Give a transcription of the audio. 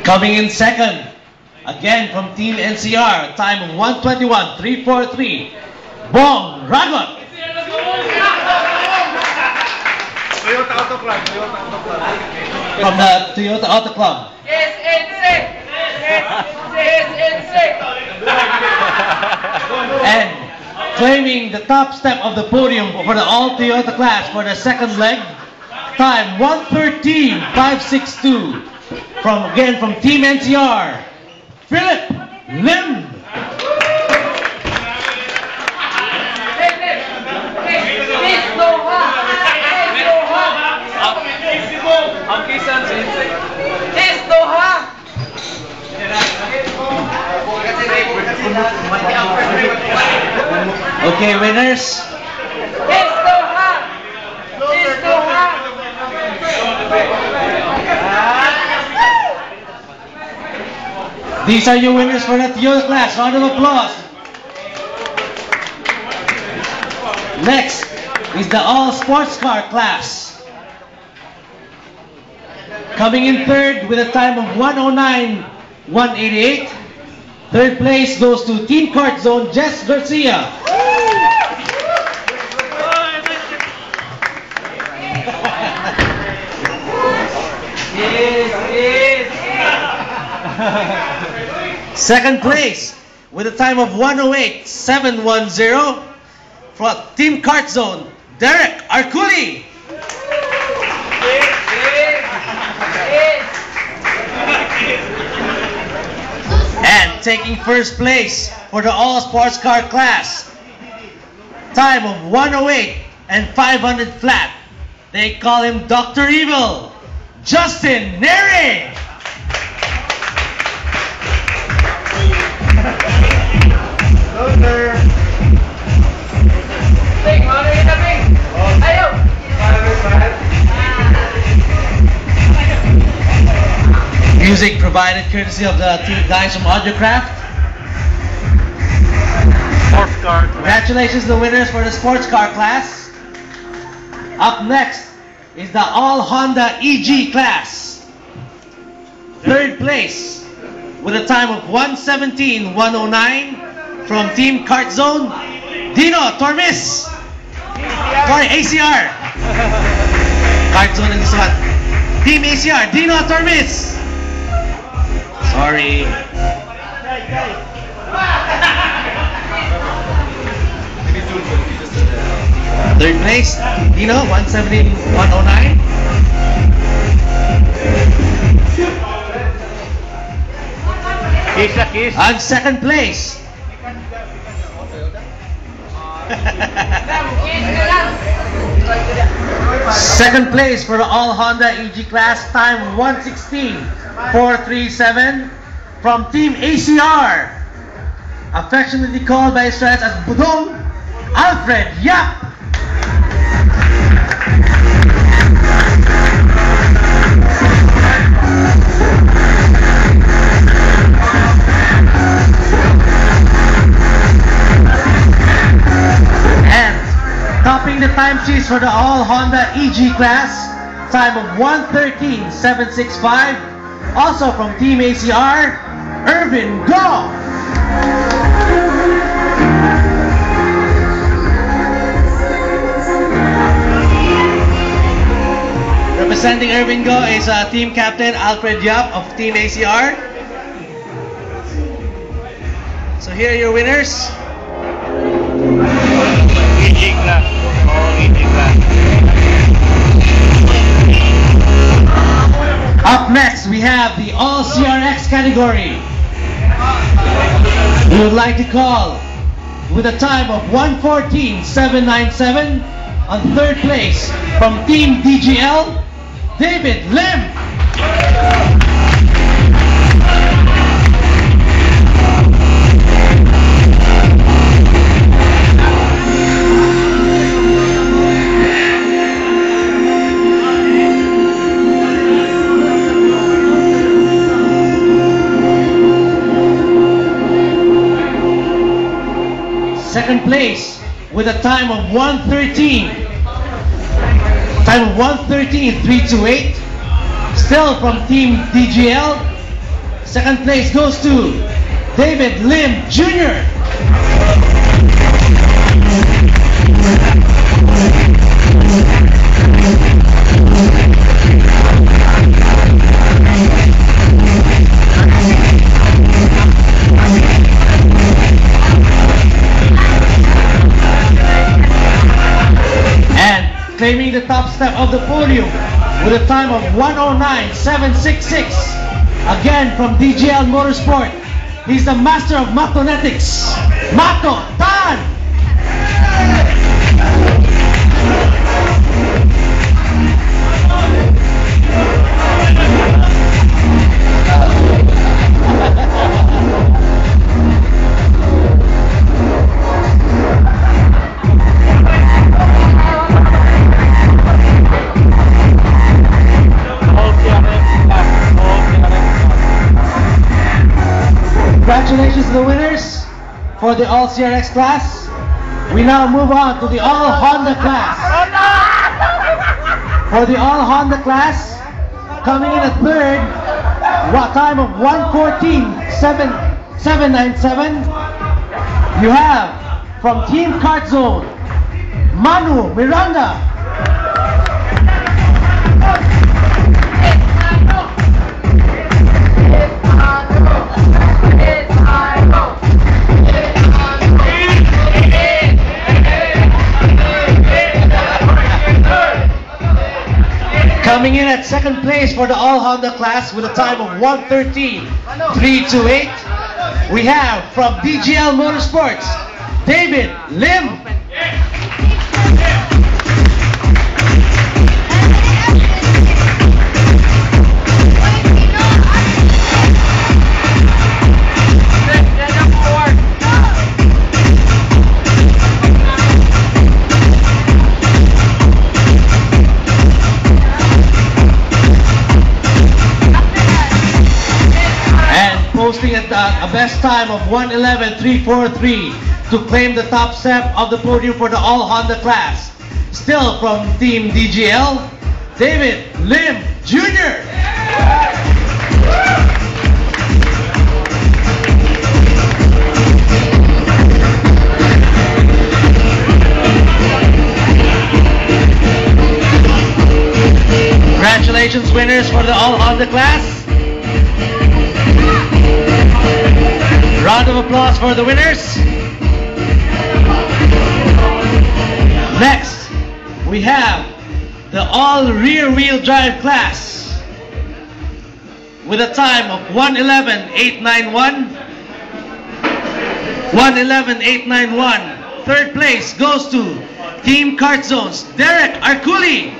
Coming in second, again from Team NCR, time of 1:21.343, Bong Ragot. Toyota Auto Club. From the Toyota Auto Club. Yes, And claiming the top step of the podium for the all Toyota class for the second leg, time 1:13.562. From Team NCR, Philip Lim. Okay, winners. These are your winners for the Toyota class. Round of applause. Next is the all sports car class. Coming in third with a time of 1:09.188. Third place goes to Team Kart Zone, Jess Garcia. Second place with a time of 1:08.710 from Team Kart Zone, Derek Arculi. And taking first place for the all sports car class, time of 1:08 and 500 flat. They call him Dr. Evil, Justin Neri. Music provided courtesy of the guys from Audiocraft. Sports car. Congratulations to the winners for the sports car class. Up next is the all Honda EG class. Third place with a time of 1:17.109 from Team Kart Zone, Dino Tormis. Sorry, ACR. Kart Zone and this one. Team ACR, Dino Tormis. Sorry. Third place, Dino, 1:17.109. Kiss. And second place. Second place for the all Honda EG class, time 1:16.437 from Team ACR, affectionately called by his friends as Budong, Alfred Yap. And topping the time sheets for the all Honda EG class, time of 1:13.765, also from Team ACR, Irvin Go. Representing Irvin Go is team captain Alfred Yap of Team ACR. So here are your winners. EG class. All EG class. Up next, we have the all CRX category. We would like to call with a time of 1:14.797 on third place from Team DGL, David Lim. place with a time of 1:13. Time of 1:13, 3:28. Still from Team DGL. Second place goes to David Lim Jr. And claiming the top step of the podium with a time of 1:09.766. Again from DGL Motorsport. He's the master of Mathonetics, Mato Tan! Congratulations to the winners for the All CRX class. We now move on to the All Honda class. For the All Honda class, coming in at third, time of 1:14.797. You have from Team Kart Zone, Manu Miranda. Coming in at second place for the All Honda class with a time of 1:13.328, we have from DGL Motorsports, David Lim. Posting at a best time of 1:11.343 to claim the top step of the podium for the All Honda class. Still from Team DGL, David Lim Jr. Congratulations winners for the All Honda class. Round of applause for the winners. Next, we have the all rear-wheel drive class with a time of 1:11.891. 1:11.891. Third place goes to Team Kart Zone's Derek Arculi.